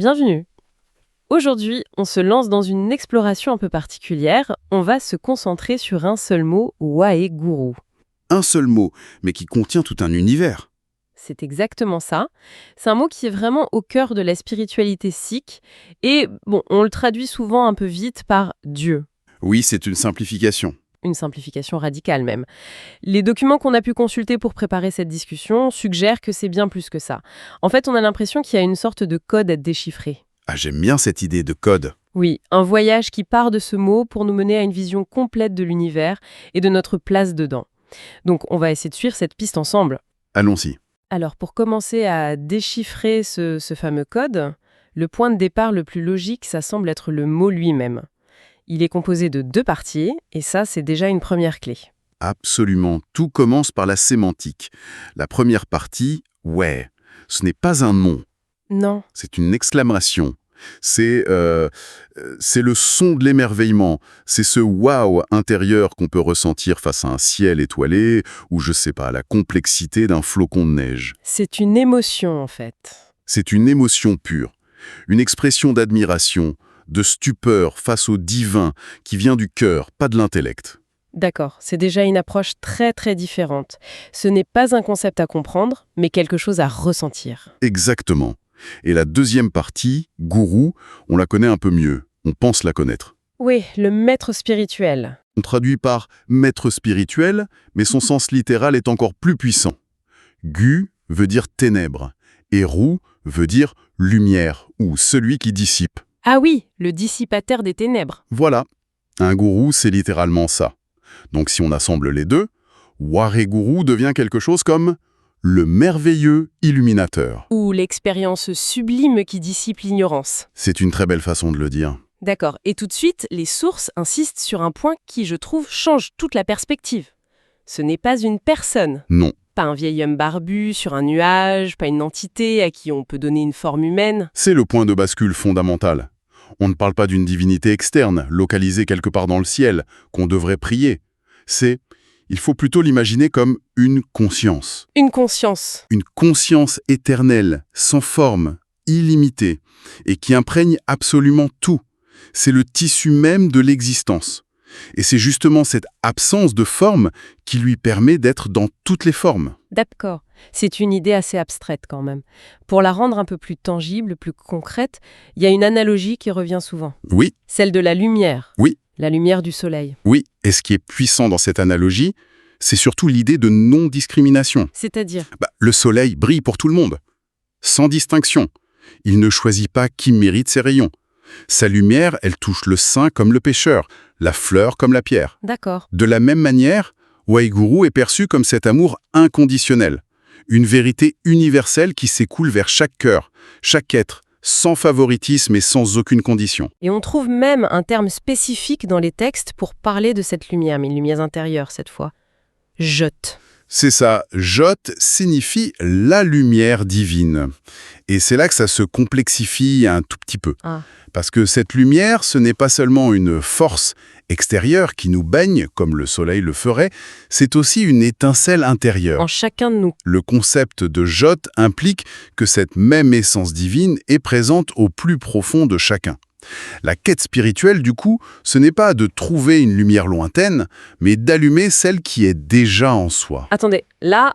Bienvenue. Aujourd'hui, on se lance dans une exploration un peu particulière. On va se concentrer sur un seul mot, Waheguru. Un seul mot, mais qui contient tout un univers. C'est exactement ça. C'est un mot qui est vraiment au cœur de la spiritualité sikh. Et bon, on le traduit souvent un peu vite par Dieu. Oui, c'est une simplification. Une simplification radicale même. Les documents qu'on a pu consulter pour préparer cette discussion suggèrent que c'est bien plus que ça. En fait, on a l'impression qu'il y a une sorte de code à déchiffrer. Ah, j'aime bien cette idée de code. Oui, un voyage qui part de ce mot pour nous mener à une vision complète de l'univers et de notre place dedans. Donc, on va essayer de suivre cette piste ensemble. Allons-y. Alors, pour commencer à déchiffrer ce fameux code, le point de départ le plus logique, ça semble être le mot lui-même. Il est composé de 2 parties, et ça, c'est déjà une première clé. Absolument, tout commence par la sémantique. La première partie, ouais, ce n'est pas un nom, Non, c'est une exclamation. C'est le son de l'émerveillement, c'est ce wow intérieur qu'on peut ressentir face à un ciel étoilé ou, je sais pas, la complexité d'un flocon de neige. c'est une émotion en fait. C'est une émotion pure, une expression d'admiration, de stupeur face au divin qui vient du cœur, pas de l'intellect. D'accord, c'est déjà une approche très très différente. Ce n'est pas un concept à comprendre, mais quelque chose à ressentir. Exactement. Et la deuxième partie, gourou, on la connaît un peu mieux, on pense la connaître. Oui, le maître spirituel. On traduit par maître spirituel, mais son sens littéral est encore plus puissant. Gu veut dire ténèbres, et Ru veut dire lumière, ou celui qui dissipe. Ah oui, le dissipataire des ténèbres. Voilà, un gourou, c'est littéralement ça. Donc si on assemble les deux, Waheguru devient quelque chose comme le merveilleux illuminateur. Ou l'expérience sublime qui dissipe l'ignorance. C'est une très belle façon de le dire. D'accord, et tout de suite, les sources insistent sur un point qui, je trouve, change toute la perspective. Ce n'est pas une personne, Non, pas un vieil homme barbu sur un nuage, pas une entité à qui on peut donner une forme humaine. c'est le point de bascule fondamental. On ne parle pas d'une divinité externe, localisée quelque part dans le ciel, qu'on devrait prier. Il faut plutôt l'imaginer comme une conscience. Une conscience. Une conscience éternelle, sans forme, illimitée, et qui imprègne absolument tout. C'est le tissu même de l'existence. Et c'est justement cette absence de forme qui lui permet d'être dans toutes les formes. D'accord, c'est une idée assez abstraite quand même. Pour la rendre un peu plus tangible, plus concrète, il y a une analogie qui revient souvent. Oui, Celle de la lumière. oui, La lumière du soleil. oui. Et ce qui est puissant dans cette analogie, c'est surtout l'idée de non-discrimination. C'est-à-dire, Le soleil brille pour tout le monde, sans distinction. Il ne choisit pas qui mérite ses rayons. Sa lumière, elle touche le saint comme le pécheur, la fleur comme la pierre. d'accord. De la même manière, Waheguru est perçu comme cet amour inconditionnel, une vérité universelle qui s'écoule vers chaque cœur, chaque être, sans favoritisme et sans aucune condition. Et on trouve même un terme spécifique dans les textes pour parler de cette lumière, mais une lumière intérieure cette fois. Jot. C'est ça, Jot signifie la lumière divine. Et c'est là que ça se complexifie un tout petit peu. Ah. Parce que cette lumière, ce n'est pas seulement une force extérieure qui nous baigne, comme le soleil le ferait, c'est aussi une étincelle intérieure. En chacun de nous. Le concept de Jot implique que cette même essence divine est présente au plus profond de chacun. La quête spirituelle, du coup, ce n'est pas de trouver une lumière lointaine, mais d'allumer celle qui est déjà en soi. Attendez, là,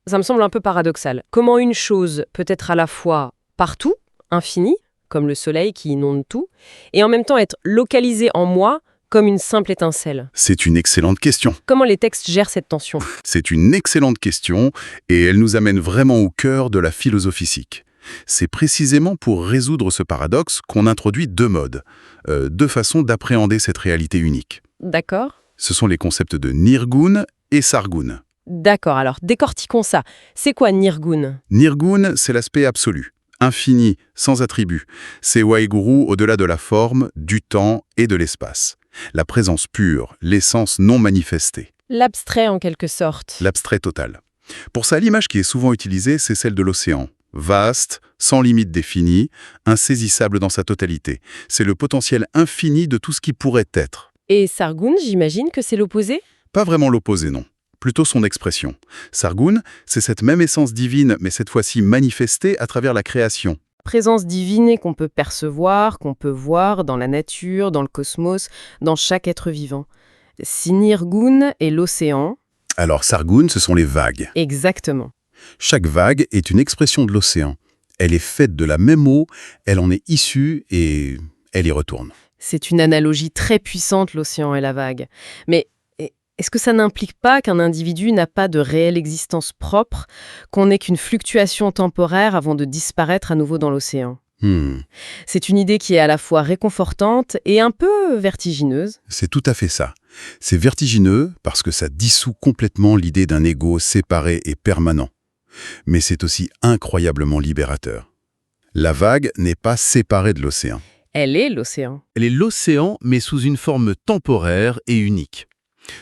ça me semble un peu paradoxal. Comment une chose peut être à la fois partout, infinie, comme le soleil qui inonde tout, et en même temps être localisée en moi comme une simple étincelle? C'est une excellente question. Comment les textes gèrent cette tension? C'est une excellente question, et elle nous amène vraiment au cœur de la philosophie sikh. C'est précisément pour résoudre ce paradoxe qu'on introduit 2 modes, 2 façons d'appréhender cette réalité unique. D'accord. Ce sont les concepts de Nirgun et Sargun. D'accord, alors décortiquons ça. C'est quoi Nirgun? Nirgun, c'est l'aspect absolu, infini, sans attribut. C'est Waheguru au-delà de la forme, du temps et de l'espace. La présence pure, l'essence non manifestée. L'abstrait en quelque sorte. L'abstrait total. Pour ça, l'image qui est souvent utilisée, c'est celle de l'océan. Vaste, sans limite définie, insaisissable dans sa totalité. C'est le potentiel infini de tout ce qui pourrait être. Et Sargun, j'imagine que c'est l'opposé? Pas vraiment l'opposé, non. Plutôt son expression. Sargun, c'est cette même essence divine, mais cette fois-ci manifestée à travers la création. Présence divine qu'on peut percevoir, qu'on peut voir dans la nature, dans le cosmos, dans chaque être vivant. Sinirgun est l'océan. Alors Sargun, ce sont les vagues. Exactement. Chaque vague est une expression de l'océan. Elle est faite de la même eau, elle en est issue et elle y retourne. C'est une analogie très puissante, l'océan et la vague. Mais est-ce que ça n'implique pas qu'un individu n'a pas de réelle existence propre, qu'on n'est qu'une fluctuation temporaire avant de disparaître à nouveau dans l'océan ? C'est une idée qui est à la fois réconfortante et un peu vertigineuse. C'est tout à fait ça. C'est vertigineux parce que ça dissout complètement l'idée d'un ego séparé et permanent. Mais c'est aussi incroyablement libérateur. La vague n'est pas séparée de l'océan. Elle est l'océan. Elle est l'océan, mais sous une forme temporaire et unique.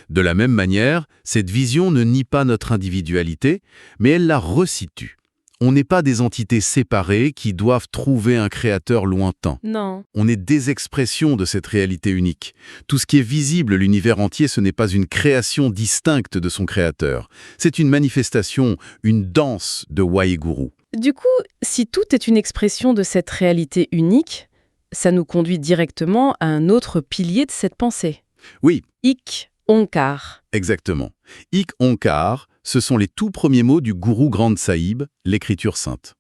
De la même manière, cette vision ne nie pas notre individualité, mais elle la resitue. On n'est pas des entités séparées qui doivent trouver un créateur lointain. Non. On est des expressions de cette réalité unique. Tout ce qui est visible, l'univers entier, ce n'est pas une création distincte de son créateur. C'est une manifestation, une danse de Waheguru. Du coup, si tout est une expression de cette réalité unique, ça nous conduit directement à un autre pilier de cette pensée. Oui, Ik Onkar. exactement. Ik Onkar, ce sont les tout premiers mots du Guru Granth Sahib, l'écriture sainte.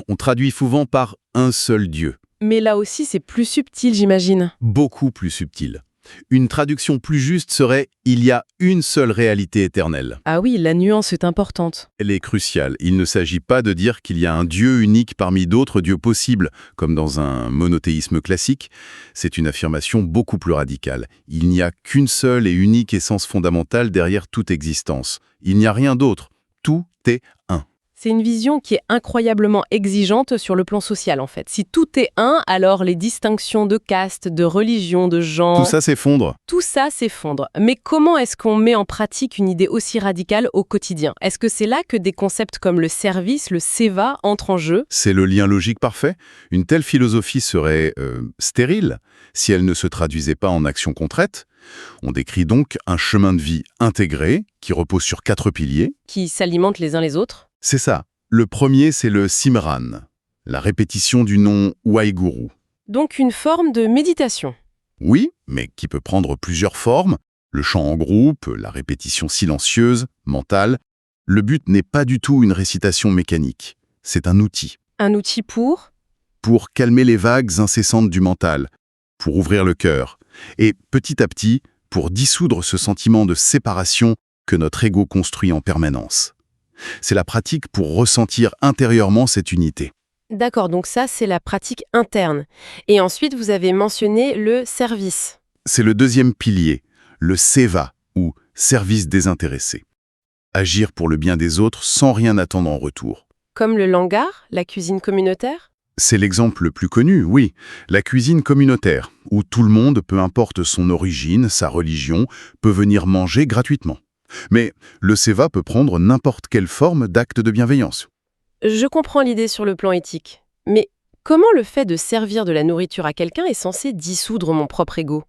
On traduit souvent par « un seul Dieu Mais là aussi, c'est plus subtil, j'imagine. ». Beaucoup plus subtil. Une traduction plus juste serait « il y a une seule réalité éternelle ». Ah oui, la nuance est importante. Elle est cruciale. Il ne s'agit pas de dire qu'il y a un Dieu unique parmi d'autres dieux possibles, comme dans un monothéisme classique. C'est une affirmation beaucoup plus radicale. Il n'y a qu'une seule et unique essence fondamentale derrière toute existence. Il n'y a rien d'autre. Tout est un. C'est une vision qui est incroyablement exigeante sur le plan social, en fait. Si tout est un, alors les distinctions de caste, de religion, de genre... Tout ça s'effondre. Tout ça s'effondre. Mais comment est-ce qu'on met en pratique une idée aussi radicale au quotidien ? Est-ce que c'est là que des concepts comme le service, le seva entrent en jeu ? C'est le lien logique parfait. Une telle philosophie serait stérile si elle ne se traduisait pas en actions concrètes. On décrit donc un chemin de vie intégré qui repose sur 4 piliers. Qui s'alimentent les uns les autres ? C'est ça. Le premier, c'est le Simran, la répétition du nom Waheguru. Donc une forme de méditation. Oui, mais qui peut prendre plusieurs formes. Le chant en groupe, la répétition silencieuse, mentale. Le but n'est pas du tout une récitation mécanique. C'est un outil. Un outil pour Calmer les vagues incessantes du mental, pour ouvrir le cœur, et petit à petit, pour dissoudre ce sentiment de séparation que notre ego construit en permanence. C'est la pratique pour ressentir intérieurement cette unité. D'accord, donc ça, c'est la pratique interne. Et ensuite, vous avez mentionné le service. C'est le deuxième pilier, le seva, ou service désintéressé. Agir pour le bien des autres sans rien attendre en retour. Comme le langar, la cuisine communautaire ? C'est l'exemple le plus connu, oui, la cuisine communautaire, où tout le monde, peu importe son origine, sa religion, peut venir manger gratuitement. Mais le seva peut prendre n'importe quelle forme d'acte de bienveillance. Je comprends l'idée sur le plan éthique. Mais comment le fait de servir de la nourriture à quelqu'un est censé dissoudre mon propre ego ?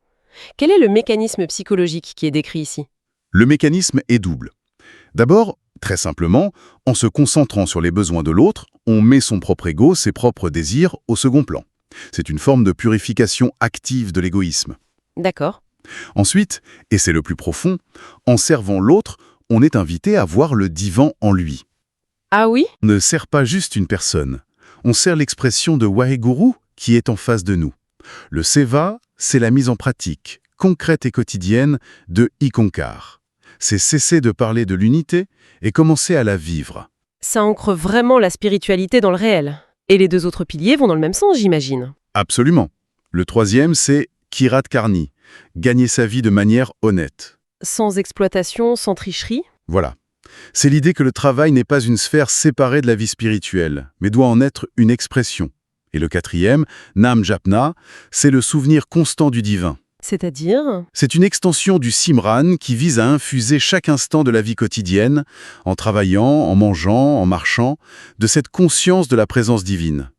Quel est le mécanisme psychologique qui est décrit ici ? Le mécanisme est double. D'abord, très simplement, en se concentrant sur les besoins de l'autre, on met son propre ego, ses propres désirs, au second plan. C'est une forme de purification active de l'égoïsme. D'accord. Ensuite, et c'est le plus profond, en servant l'autre, on est invité à voir le divin en lui. Ah oui ? On ne sert pas juste une personne, on sert l'expression de Waheguru qui est en face de nous. Le seva, c'est la mise en pratique, concrète et quotidienne, de Ik Onkar. C'est cesser de parler de l'unité et commencer à la vivre. Ça ancre vraiment la spiritualité dans le réel. Et les 2 autres piliers vont dans le même sens, j'imagine. Absolument. Le troisième, c'est Kirat Karni, gagner sa vie de manière honnête. Sans exploitation, sans tricherie. Voilà. C'est l'idée que le travail n'est pas une sphère séparée de la vie spirituelle, mais doit en être une expression. Et le quatrième, Nam Japna, c'est le souvenir constant du divin. C'est-à-dire ? C'est une extension du Simran qui vise à infuser chaque instant de la vie quotidienne, en travaillant, en mangeant, en marchant, de cette conscience de la présence divine.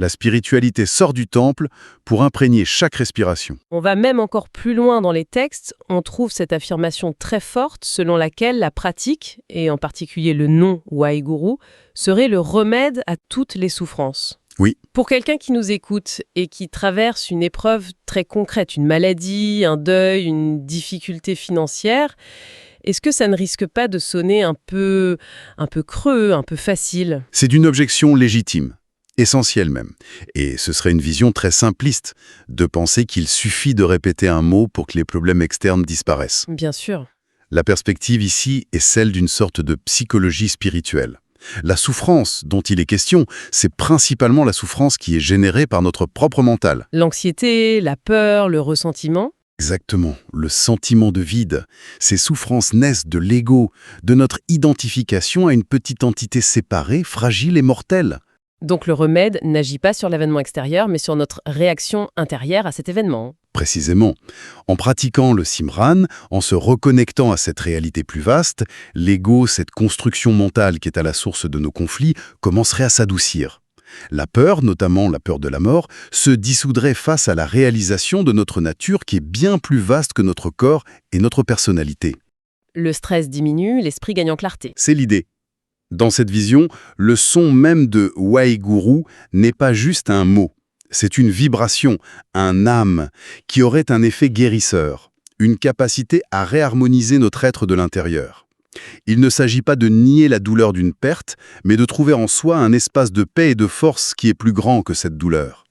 La spiritualité sort du temple pour imprégner chaque respiration. On va même encore plus loin dans les textes, on trouve cette affirmation très forte selon laquelle la pratique, et en particulier le nom Waheguru, serait le remède à toutes les souffrances. Oui. Pour quelqu'un qui nous écoute et qui traverse une épreuve très concrète, une maladie, un deuil, une difficulté financière, est-ce que ça ne risque pas de sonner un peu creux, un peu facile? C'est d'une objection légitime, essentielle même. Et ce serait une vision très simpliste de penser qu'il suffit de répéter un mot pour que les problèmes externes disparaissent. Bien sûr. La perspective ici est celle d'une sorte de psychologie spirituelle. La souffrance dont il est question, c'est principalement la souffrance qui est générée par notre propre mental. L'anxiété, la peur, le ressentiment. Exactement, le sentiment de vide. Ces souffrances naissent de l'ego, de notre identification à une petite entité séparée, fragile et mortelle. Donc le remède n'agit pas sur l'événement extérieur, mais sur notre réaction intérieure à cet événement. Précisément. En pratiquant le Simran, en se reconnectant à cette réalité plus vaste, l'ego, cette construction mentale qui est à la source de nos conflits, commencerait à s'adoucir. La peur, notamment la peur de la mort, se dissoudrait face à la réalisation de notre nature qui est bien plus vaste que notre corps et notre personnalité. Le stress diminue, l'esprit gagne en clarté. C'est l'idée. Dans cette vision, le son même de Waheguru n'est pas juste un mot. C'est une vibration, un âme, qui aurait un effet guérisseur, une capacité à réharmoniser notre être de l'intérieur. Il ne s'agit pas de nier la douleur d'une perte, mais de trouver en soi un espace de paix et de force qui est plus grand que cette douleur.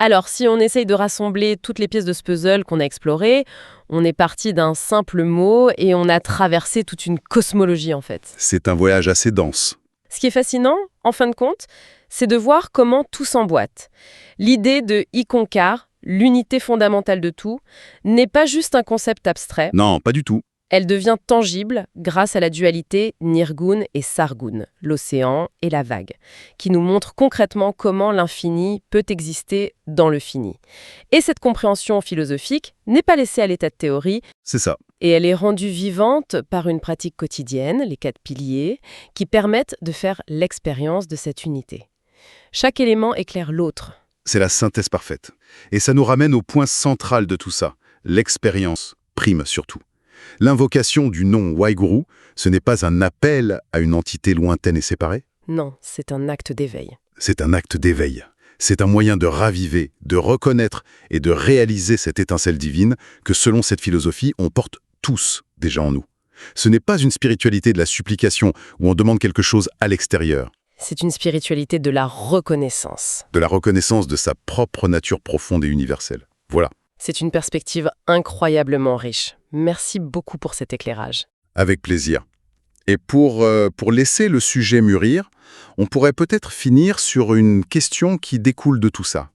Alors, si on essaye de rassembler toutes les pièces de ce puzzle qu'on a exploré, on est parti d'un simple mot et on a traversé toute une cosmologie en fait. C'est un voyage assez dense. Ce qui est fascinant, en fin de compte, c'est de voir comment tout s'emboîte. L'idée de Ikonkar, l'unité fondamentale de tout, n'est pas juste un concept abstrait. Non, pas du tout. Elle devient tangible grâce à la dualité Nirgun et Sargun, l'océan et la vague, qui nous montre concrètement comment l'infini peut exister dans le fini. Et cette compréhension philosophique n'est pas laissée à l'état de théorie, C'est ça. et elle est rendue vivante par une pratique quotidienne, les 4 piliers, qui permettent de faire l'expérience de cette unité. Chaque élément éclaire l'autre. C'est la synthèse parfaite. Et ça nous ramène au point central de tout ça. L'expérience prime surtout. L'invocation du nom Waheguru, ce n'est pas un appel à une entité lointaine et séparée. Non, c'est un acte d'éveil. C'est un acte d'éveil. C'est un moyen de raviver, de reconnaître et de réaliser cette étincelle divine que, selon cette philosophie, on porte tous déjà en nous. Ce n'est pas une spiritualité de la supplication où on demande quelque chose à l'extérieur. C'est une spiritualité de la reconnaissance. De la reconnaissance de sa propre nature profonde et universelle. Voilà. C'est une perspective incroyablement riche. Merci beaucoup pour cet éclairage. Avec plaisir. Et pour laisser le sujet mûrir, on pourrait peut-être finir sur une question qui découle de tout ça.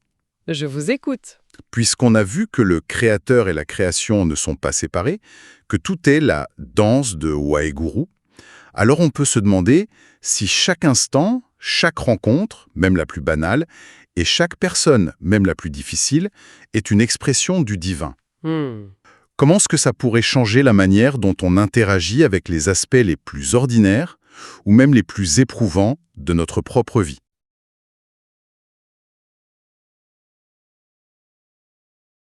Je vous écoute. Puisqu'on a vu que le créateur et la création ne sont pas séparés, que tout est la danse de Waheguru, alors on peut se demander si chaque instant, chaque rencontre, même la plus banale, et chaque personne, même la plus difficile, est une expression du divin. Comment est-ce que ça pourrait changer la manière dont on interagit avec les aspects les plus ordinaires ou même les plus éprouvants de notre propre vie?